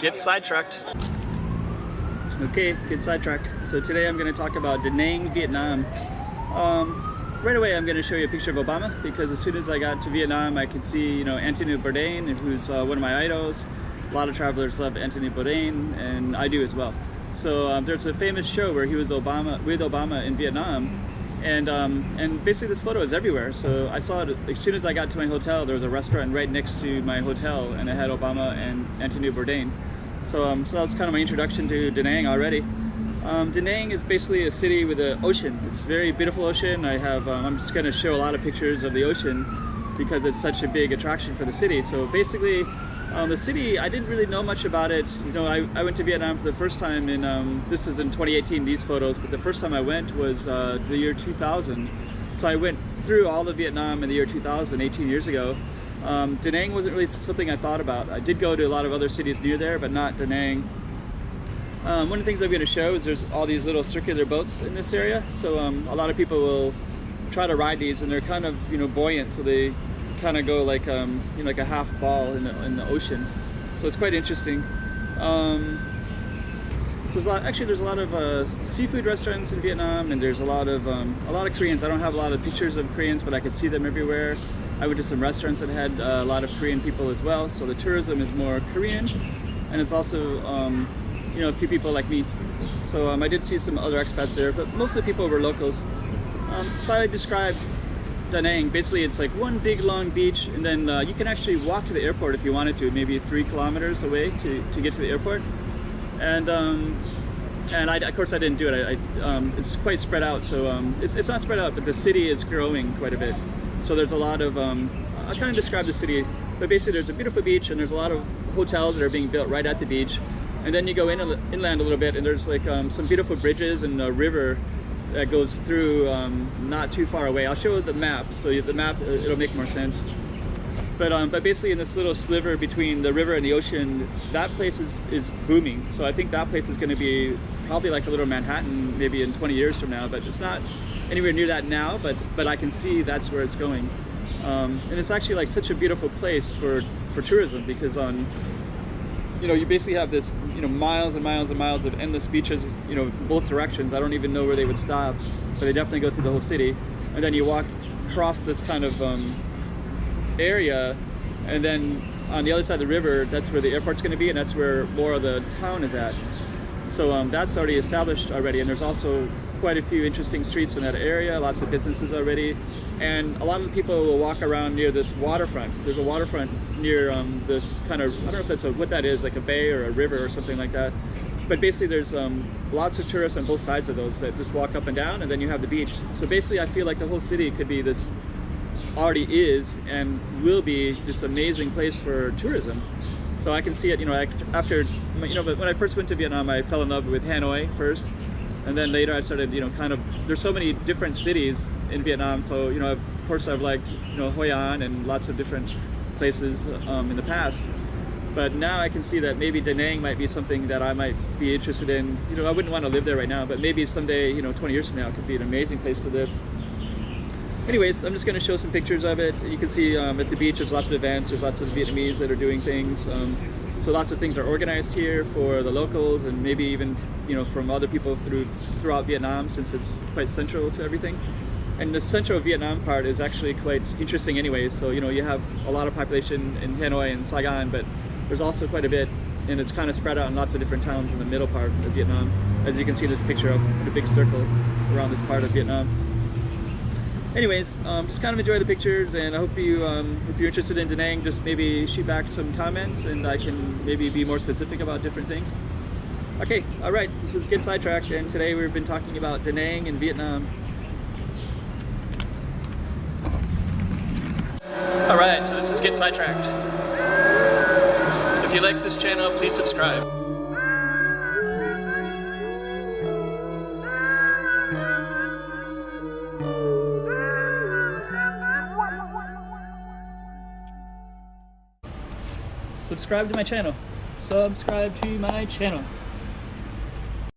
Get sidetracked. Okay, get sidetracked. So today I'm going to talk about Danang, Vietnam. Right away I'm going to show you a picture of Obama, because as soon as I got to Vietnam I could see, Anthony Bourdain, who's one of my idols. A lot of travelers love Anthony Bourdain, and I do as well. So there's a famous show where he was with Obama in Vietnam, and basically this photo is everywhere. So I saw it as soon as I got to my hotel. There was a restaurant right next to my hotel, and it had Obama and Anthony Bourdain. So that was kind of my introduction to Danang already. Danang is basically a city with an ocean. It's a very beautiful ocean. I'm just going to show a lot of pictures of the ocean because it's such a big attraction for the city. So basically, the city, I didn't really know much about it. I went to Vietnam for the first time in, this is in 2018, these photos, but the first time I went was the year 2000. So I went through all of Vietnam in the year 2000, 18 years ago. Danang wasn't really something I thought about. I did go to a lot of other cities near there, but not Danang. One of the things I'm going to show is there's all these little circular boats in this area. So a lot of people will try to ride these, and they're kind of buoyant, so they kind of go like like a half ball in the ocean. So it's quite interesting. So there's a lot of seafood restaurants in Vietnam, and there's a lot of Koreans. I don't have a lot of pictures of Koreans, but I could see them everywhere. I went to some restaurants that had a lot of Korean people as well. So the tourism is more Korean, and it's also a few people like me. So I did see some other expats there, but most of the people were locals. Thought I'd describe Danang. Basically, it's like one big long beach, and then you can actually walk to the airport if you wanted to, maybe 3 kilometers away to get to the airport. And of course I didn't do it. It's quite spread out, so it's not spread out, but the city is growing quite a bit. So there's a lot of, I'll kind of describe the city, but basically there's a beautiful beach, and there's a lot of hotels that are being built right at the beach. And then you go inland a little bit, and there's like some beautiful bridges and a river that goes through not too far away. I'll show the map, so the map, it'll make more sense. But basically in this little sliver between the river and the ocean, that place is booming. So I think that place is going to be probably like a little Manhattan maybe in 20 years from now, but it's not anywhere near that now, but I can see that's where it's going. And it's actually like such a beautiful place for tourism, because you basically have this miles and miles and miles of endless beaches, both directions. I don't even know where they would stop, but they definitely go through the whole city. And then you walk across this kind of area, and then on the other side of the river, that's where the airport's going to be, and that's where more of the town is at. So that's already established already, and there's also quite a few interesting streets in that area, lots of businesses already, and a lot of people will walk around near this waterfront. There's a waterfront near this kind of, I don't know if that's what that is, like a bay or a river or something like that, but basically there's lots of tourists on both sides of those that just walk up and down, and then you have the beach. So basically I feel like the whole city could be this, already is and will be just an amazing place for tourism. So I can see it, after, but when I first went to Vietnam, I fell in love with Hanoi first, and then later I started, there's so many different cities in Vietnam. So, of course I've liked, Hoi An and lots of different places in the past. But now I can see that maybe Danang might be something that I might be interested in. I wouldn't want to live there right now, but maybe someday, 20 years from now, it could be an amazing place to live. Anyways, I'm just going to show some pictures of it. You can see at the beach there's lots of events, there's lots of Vietnamese that are doing things. So lots of things are organized here for the locals, and maybe even from other people throughout Vietnam, since it's quite central to everything. And the central Vietnam part is actually quite interesting anyway. So you have a lot of population in Hanoi and Saigon, but there's also quite a bit, and it's kind of spread out in lots of different towns in the middle part of Vietnam, as you can see in this picture of the big circle around this part of Vietnam. Anyways, just kind of enjoy the pictures, and I hope you, if you're interested in Danang, just maybe shoot back some comments, and I can maybe be more specific about different things. Okay, alright, this is Get Sidetracked, and today we've been talking about Danang in Vietnam. Alright, so this is Get Sidetracked. If you like this channel, please subscribe. Subscribe to my channel. Subscribe to my channel.